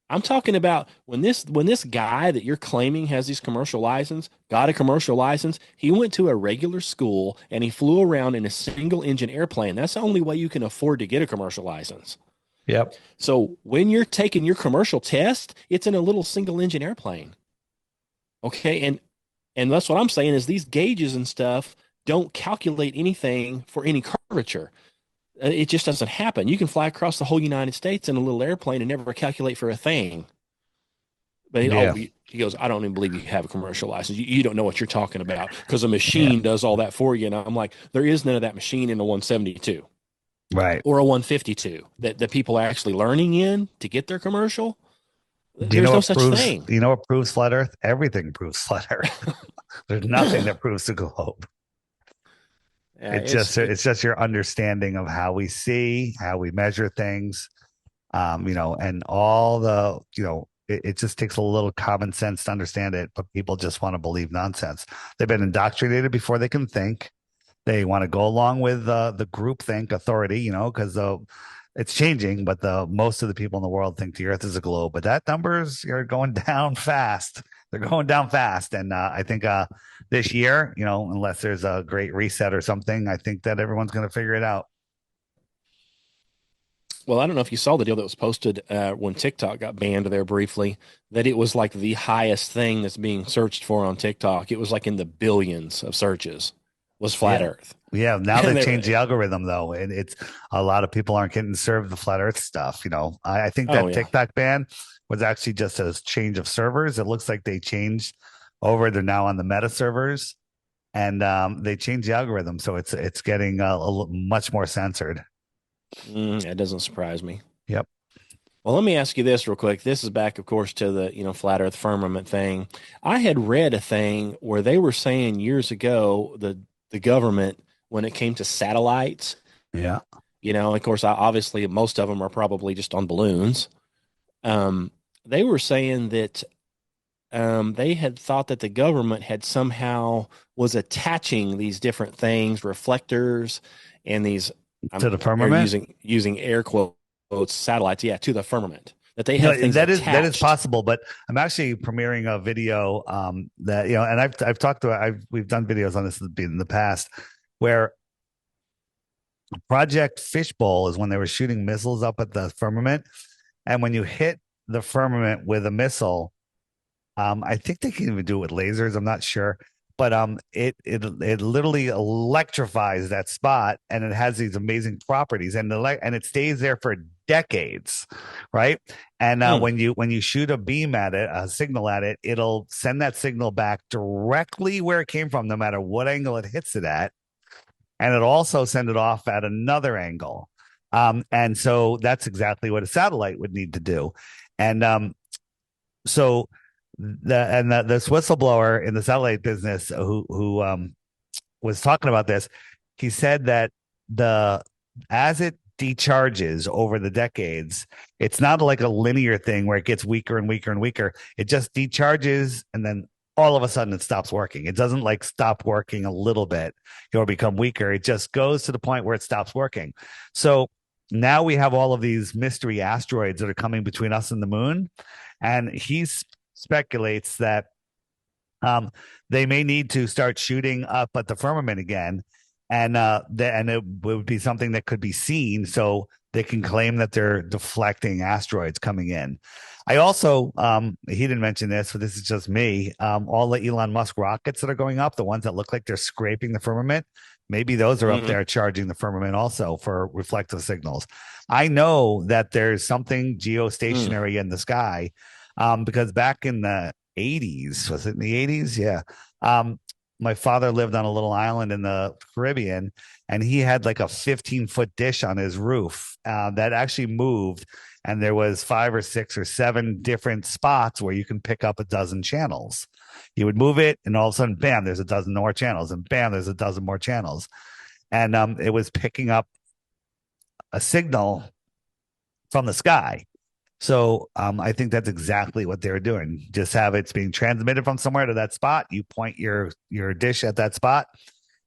I'm talking about when this guy that you're claiming has these commercial license got a commercial license, he went to a regular school and he flew around in a single engine airplane. That's the only way you can afford to get a commercial license. Yep. So when you're taking your commercial test, it's in a little single engine airplane. Okay, and that's what I'm saying is these gauges and stuff don't calculate anything for any curvature. It just doesn't happen. You can fly across the whole United States in a little airplane and never calculate for a thing. But Yeah. he goes, I don't even believe you have a commercial license. You don't know what you're talking about because a machine does all that for you. And I'm like, there is none of that machine in a 172 Right. or a 152 that people are actually learning in to get their commercial. Do you know There's no what such proves? thing. You know what proves flat Earth? Everything proves flat Earth. There's nothing that proves the globe. It's just your understanding of how we see, how we measure things, and all it just takes a little common sense to understand it, but people just want to believe nonsense. They've been indoctrinated before they can think. They want to go along with the group think authority, because it's changing, but the most of the people in the world think the Earth is a globe. But that numbers are going down fast. They're going down fast, and I think this year, unless there's a great reset or something, I think that everyone's going to figure it out. Well, I don't know if you saw the deal that was posted when TikTok got banned there briefly, that it was like the highest thing that's being searched for on TikTok. It was like in the billions of searches was flat Yeah. Earth. Yeah, now And they've changed the algorithm though, and it's a lot of people aren't getting served the flat Earth stuff. I think oh that yeah. TikTok ban was actually just a change of servers. It looks like they changed over. They're now on the meta servers, and they changed the algorithm, so it's getting much more censored. That doesn't surprise me. Yep. Well, let me ask you this real quick. This is back, of course, to the, flat Earth firmament thing. I had read a thing where they were saying years ago, the government, when it came to satellites, Yeah. of course, obviously most of them are probably just on balloons. Um, they were saying that they had thought that the government had somehow was attaching these different things, reflectors, and these To the they're firmament. using air quotes satellites, yeah, to the firmament. That they have No, things that is attached. possible, but I'm actually premiering a video that and I've talked to we've done videos on this in the past where Project Fishbowl is when they were shooting missiles up at the firmament, and when you hit the firmament with a missile, I think they can even do it with lasers. I'm not sure, but it literally electrifies that spot, and it has these amazing properties, and it stays there for decades, right? And Hmm. when you shoot a beam at it, a signal at it, it'll send that signal back directly where it came from, no matter what angle it hits it at, and it'll also send it off at another angle. And so that's exactly what a satellite would need to do. And so this whistleblower in the satellite business who was talking about this, he said that the as it decharges over the decades, it's not like a linear thing where it gets weaker and weaker and weaker. It just decharges and then all of a sudden it stops working. It doesn't like stop working a little bit or become weaker. It just goes to the point where it stops working. So now we have all of these mystery asteroids that are coming between us and the moon. And he speculates that they may need to start shooting up at the firmament again, and it would be something that could be seen, so they can claim that they're deflecting asteroids coming in. I also, he didn't mention this, but this is just me. All the Elon Musk rockets that are going up, the ones that look like they're scraping the firmament, maybe those are up there charging the firmament also for reflective signals. I know that there's something geostationary in the sky, because back in the 80s, was it in the 80s? Yeah. My father lived on a little island in the Caribbean, and he had like a 15-foot dish on his roof that actually moved. And there was 5 or 6 or 7 different spots where you can pick up a dozen channels. You would move it, and all of a sudden, bam, there's a dozen more channels, and bam, there's a dozen more channels. And it was picking up a signal from the sky. So I think that's exactly what they're doing. Just have it's being transmitted from somewhere to that spot. You point your dish at that spot,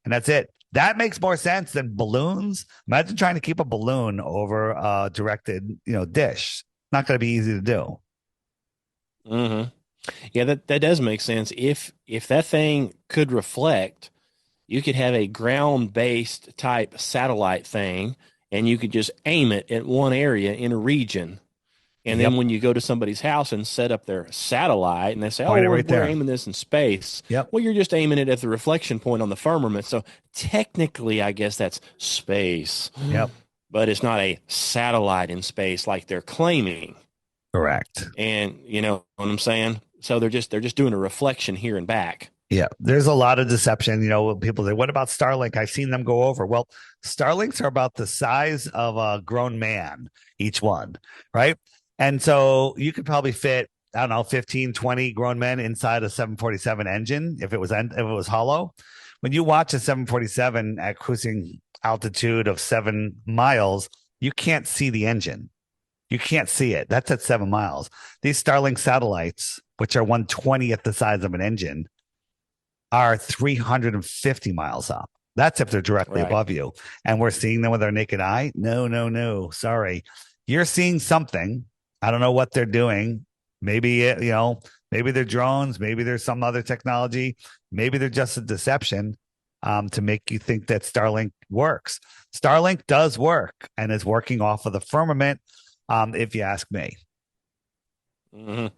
and that's it. That makes more sense than balloons. Imagine trying to keep a balloon over a directed, dish. Not going to be easy to do. Yeah, that does make sense. If that thing could reflect, you could have a ground-based type satellite thing, and you could just aim it at one area in a region. And Yep. then when you go to somebody's house and set up their satellite and they say, oh, Point it we're, right we're there. aiming this in space. Yep. Well, you're just aiming it at the reflection point on the firmament. So technically, I guess that's space, Yep. but it's not a satellite in space like they're claiming. Correct. And you know what I'm saying? So they're just doing a reflection here and back. Yeah, there's a lot of deception. People say, "What about Starlink?" I've seen them go over. Well, Starlinks are about the size of a grown man, each one, right? And so you could probably fit, I don't know, 15, 20 grown men inside a 747 engine if it was hollow. When you watch a 747 at cruising altitude of 7 miles, you can't see the engine. You can't see it. That's at 7 miles. These Starlink satellites, which are 1/20th the size of an engine, are 350 miles up. That's if they're directly Right. above you. And we're seeing them with our naked eye. No, no, no. Sorry. You're seeing something. I don't know what they're doing. Maybe, maybe they're drones. Maybe there's some other technology. Maybe they're just a deception to make you think that Starlink works. Starlink does work and is working off of the firmament, if you ask me. hmm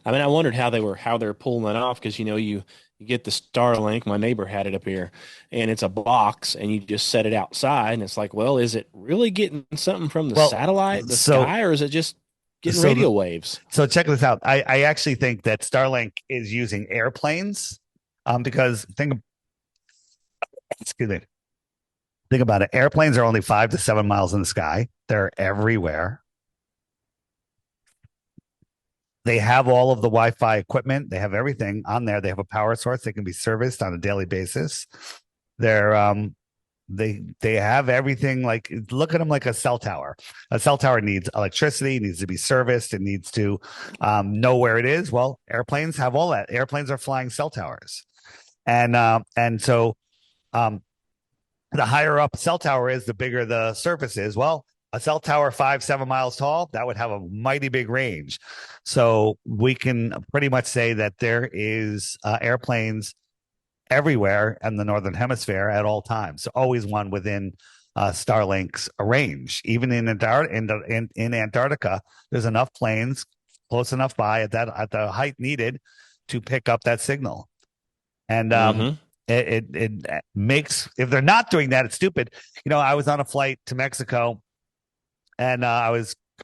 I mean, I wondered how they're pulling that off because you get the Starlink. My neighbor had it up here, and it's a box, and you just set it outside, and it's like, well, is it really getting something from the Well, satellite, the so sky, or is it just getting so radio waves? So check this out. I actually think that Starlink is using airplanes, because excuse me, think about it. Airplanes are only 5 to 7 miles in the sky. They're everywhere. They have all of the Wi-Fi equipment. They have everything on there. They have a power source. They can be serviced on a daily basis. They're they have everything. Like, look at them like a cell tower. A cell tower needs electricity, needs to be serviced, it needs to know where it is. Well, airplanes have all that. Airplanes are flying cell towers, and so the higher up a cell tower is, the bigger the surface is. Well, a cell tower 5, 7 miles tall, that would have a mighty big range. So we can pretty much say that there is airplanes everywhere in the northern hemisphere at all times. So always one within Starlink's range. Even in Antarctica, there's enough planes close enough by at the height needed to pick up that signal. And hmm it makes, if they're not doing that, it's stupid. I was on a flight to Mexico, and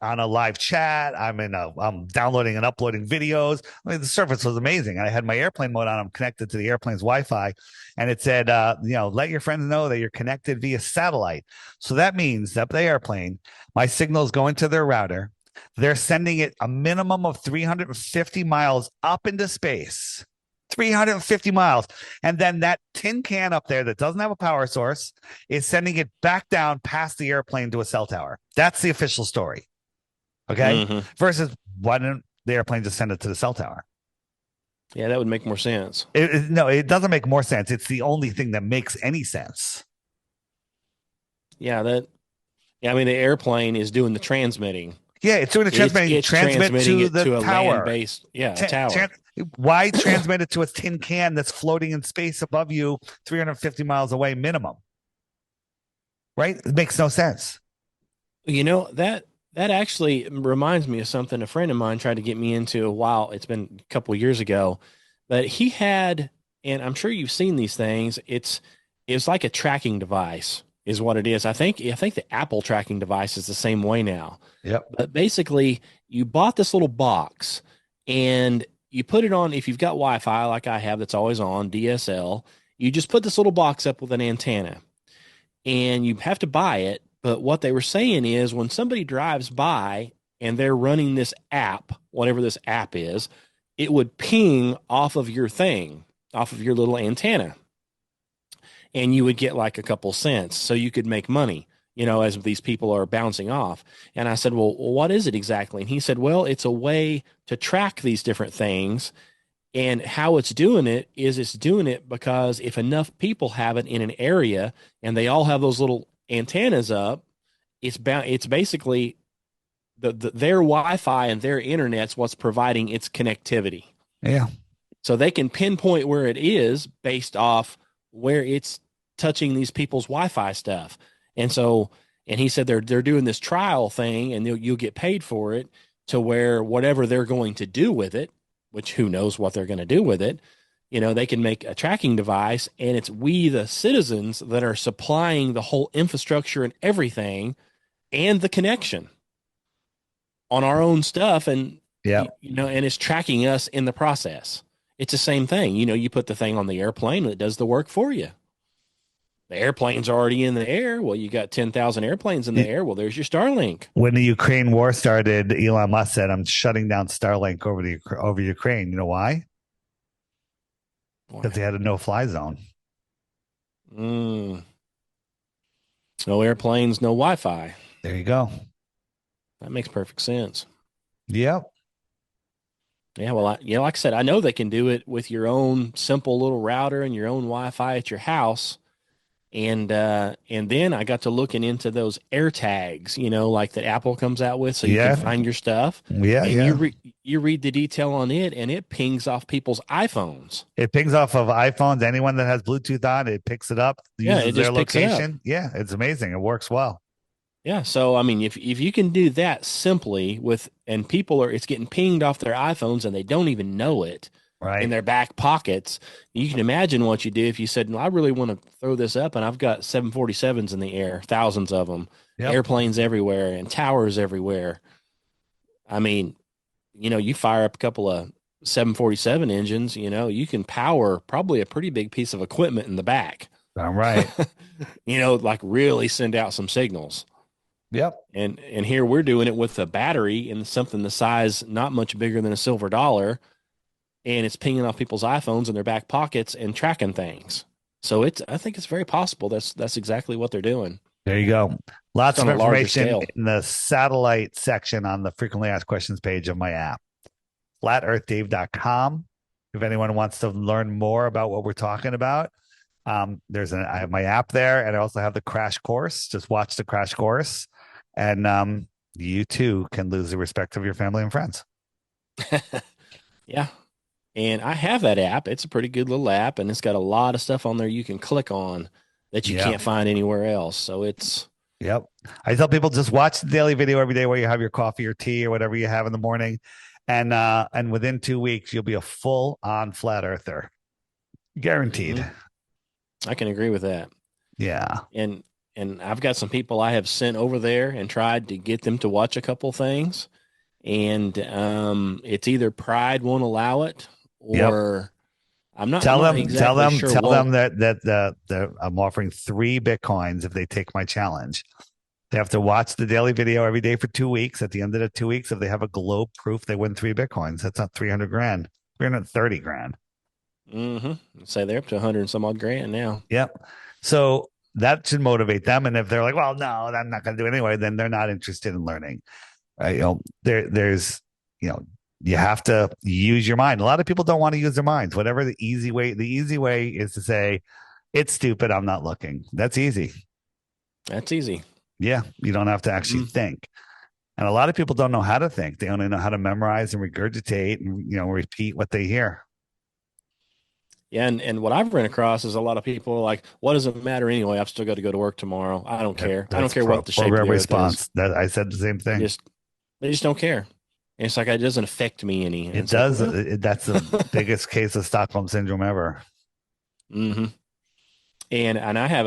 on a live chat. I'm downloading and uploading videos. I mean, the service was amazing. I had my airplane mode on. I'm connected to the airplane's Wi-Fi, and it said, let your friends know that you're connected via satellite. So that means that the airplane, my signal is going to their router. They're sending it a minimum of 350 miles up into space. 350 miles. And then that tin can up there that doesn't have a power source is sending it back down past the airplane to a cell tower. That's the official story. Okay. Mm-hmm. Versus why didn't the airplane just send it to the cell tower? Yeah, that would make more sense. No, it doesn't make more sense. It's the only thing that makes any sense. Yeah, yeah, I mean, the airplane is doing the transmitting. Yeah, it's doing the transmitting. It's Transmit transmitting to it the to a tower. land-based, a tower. Why transmit it to a tin can that's floating in space above you 350 miles away minimum? Right? It makes no sense. That actually reminds me of something a friend of mine tried to get me into a while. It's been a couple of years ago, but he had, and I'm sure you've seen these things. It's like a tracking device, is what it is. I think the Apple tracking device is the same way now. Yep. But basically, you bought this little box and you put it on. If you've got Wi-Fi like I have, that's always on DSL, you just put this little box up with an antenna, and you have to buy it. But what they were saying is when somebody drives by and they're running this app, whatever this app is, it would ping off of your thing, off of your little antenna. And you would get like a couple cents. So you could make money, as these people are bouncing off. And I said, well, what is it exactly? And he said, well, it's a way to track these different things. And how it's doing it is it's doing it because if enough people have it in an area and they all have those little antennas up, it's basically their Wi-Fi and their internet's what's providing its connectivity. Yeah. So they can pinpoint where it is based off where it's touching these people's Wi-Fi stuff. And he said they're doing this trial thing, and you'll get paid for it, to where whatever they're going to do with it, which who knows what they're going to do with it, they can make a tracking device, and it's we, the citizens, that are supplying the whole infrastructure and everything and the connection on our own stuff. And, yeah, and it's tracking us in the process. It's the same thing. You put the thing on the airplane, it does the work for you. The airplane's already in the air. Well, you got 10,000 airplanes in the air. Well, there's your Starlink. When the Ukraine war started, Elon Musk said, "I'm shutting down Starlink over Ukraine." You know why? Because they had a no-fly zone. No airplanes, no Wi-Fi. There you go. That makes perfect sense. Yep. Yeah, well, like I said, I know they can do it with your own simple little router and your own Wi-Fi at your house. And then I got to looking into those air tags, like that Apple comes out with, so you can find your stuff. Yeah, and you read the detail on it, and it pings off people's iPhones. It pings off of iPhones. Anyone that has Bluetooth on, it picks it up, uses their location. Yeah, it's amazing. It works well. Yeah, so I mean, if you can do that simply and it's getting pinged off their iPhones and they don't even know it. Right. In their back pockets, you can imagine what you do if you said, "I really want to throw this up, and I've got 747s in the air, thousands of them, airplanes everywhere, and towers everywhere." I mean, you fire up a couple of 747 engines, you can power probably a pretty big piece of equipment in the back. All right. Like really send out some signals. Yep. And here we're doing it with a battery and something the size not much bigger than a silver dollar. And it's pinging off people's iPhones in their back pockets and tracking things. So I think it's very possible that's exactly what they're doing. There you go. Lots of information in the satellite section on the frequently asked questions page of my app, flatearthdave.com. If anyone wants to learn more about what we're talking about, I have my app there, and I also have the crash course. Just watch the crash course, and you too can lose the respect of your family and friends. Yeah. And I have that app. It's a pretty good little app, and it's got a lot of stuff on there you can click on that you can't find anywhere else. So it's. Yep. I tell people just watch the daily video every day where you have your coffee or tea or whatever you have in the morning. And within 2 weeks, you'll be a full on flat earther. Guaranteed. I can agree with that. Yeah. And and I've got some people I have sent over there and tried to get them to watch a couple things, and it's either pride won't allow it, Yep. or I'm not exactly sure Tell won't. them that I'm offering 3 Bitcoins if they take my challenge. They have to watch the daily video every day for 2 weeks. At the end of the 2 weeks, if they have a globe proof, they win 3 Bitcoins. That's not 300 grand, 330 grand. Say they're up to 100 and some odd grand now. Yep. So that should motivate them. And if they're like, well, no, I'm not going to do it anyway, then they're not interested in learning. Right? There's, you have to use your mind. A lot of people don't want to use their minds. Whatever the easy way is to say, it's stupid. I'm not looking. That's easy. That's easy. Yeah. You don't have to actually think. And a lot of people don't know how to think. They only know how to memorize and regurgitate and, repeat what they hear. Yeah, and what I've run across is a lot of people are like, what does it matter anyway? I've still got to go to work tomorrow. I don't care. I don't care what the shape of the earth is. That I said the same thing. They just don't care. And it's like it doesn't affect me any. It does. That's the biggest case of Stockholm syndrome ever. And I have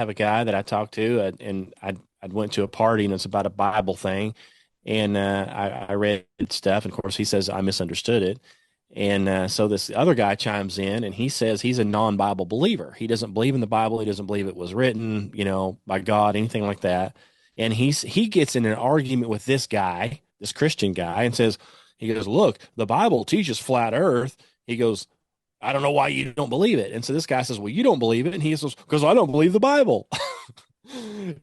a guy that I talked to, and I went to a party, and it's about a Bible thing, and I read stuff, and of course he says I misunderstood it. And so this other guy chimes in, and he says he's a non-Bible believer. He doesn't believe in the Bible. He doesn't believe it was written, by God, anything like that. And he gets in an argument with this guy, this Christian guy, and he goes, look, the Bible teaches flat Earth. He goes, I don't know why you don't believe it. And so this guy says, well, you don't believe it. And he says, because I don't believe the Bible.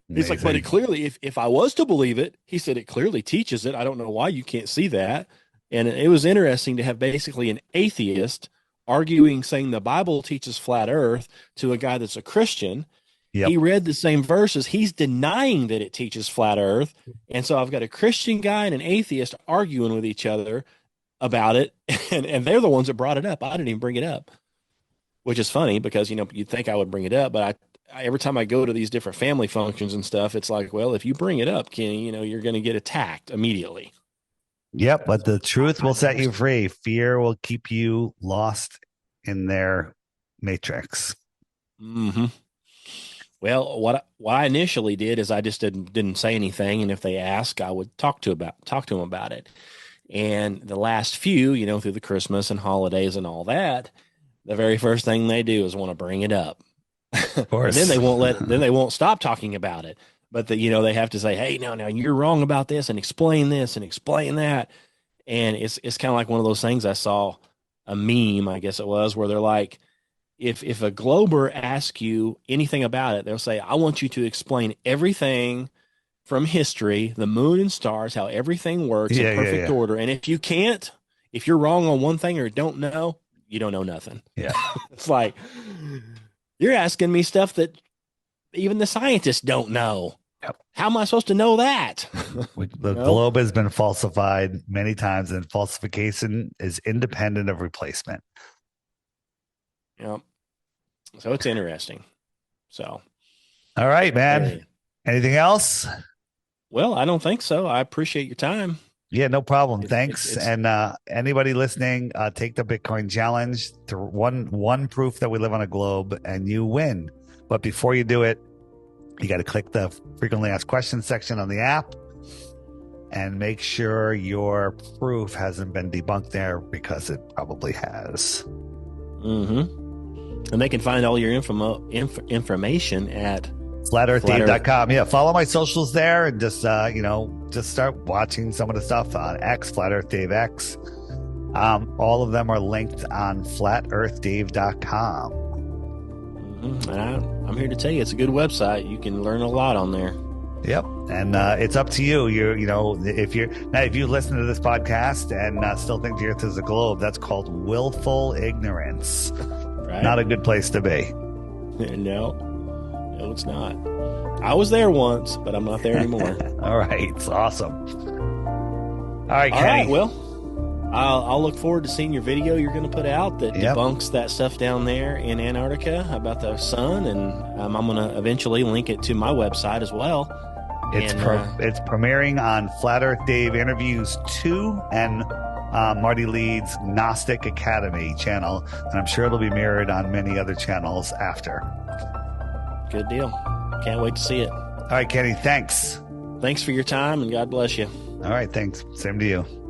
He's like, but it clearly, if I was to believe it, he said, it clearly teaches it. I don't know why you can't see that. And it was interesting to have basically an atheist arguing, saying the Bible teaches flat Earth to a guy that's a Christian. Yep. He read the same verses. He's denying that it teaches flat Earth. And so I've got a Christian guy and an atheist arguing with each other about it. And they're the ones that brought it up. I didn't even bring it up, which is funny because, you'd think I would bring it up. But every time I go to these different family functions and stuff, it's like, well, if you bring it up, Kenny, you're going to get attacked immediately. Yep, but the truth will set you free. Fear will keep you lost in their matrix. Well, what I initially did is I just didn't say anything, and if they ask, I would talk to them about it. And the last few, through the Christmas and holidays and all that, the very first thing they do is want to bring it up. Of course. And then they won't stop talking about it. But they have to say, hey, no, you're wrong about this and explain that. And it's kind of like one of those things. I saw a meme, I guess it was, where they're like, if a glober asks you anything about it, they'll say, I want you to explain everything from history, the moon and stars, how everything works in perfect order. And if you can't, if you're wrong on one thing or don't know, you don't know nothing. Yeah. It's like, you're asking me stuff that even the scientists don't know. Yep. How am I supposed to know that? The globe has been falsified many times, and falsification is independent of replacement. Yep. So it's interesting. So. All right, man. Anything else? Well, I don't think so. I appreciate your time. Yeah, no problem. Thanks. And anybody listening, take the Bitcoin challenge. One proof that we live on a globe, and you win. But before you do it, you got to click the frequently asked questions section on the app and make sure your proof hasn't been debunked there, because it probably has. And they can find all your information at flatearthdave.com. Yeah, follow my socials there, and just start watching some of the stuff on X, Flat Earth Dave X. All of them are linked on flatearthdave.com. And I'm here to tell you, it's a good website. You can learn a lot on there. Yep, and it's up to you. If you listen to this podcast and still think the Earth is a globe, that's called willful ignorance. Right? Not a good place to be. No, it's not. I was there once, but I'm not there anymore. All right, it's awesome. All right, Kenny. All right, well, I'll look forward to seeing your video you're going to put out that debunks that stuff down there in Antarctica about the sun, and I'm going to eventually link it to my website as well. It's premiering on Flat Earth Dave Interviews 2 and Marty Leeds Gnostic Academy channel, and I'm sure it'll be mirrored on many other channels after. Good deal. Can't wait to see it. All right, Kenny, thanks. Thanks for your time, and God bless you. All right, thanks. Same to you.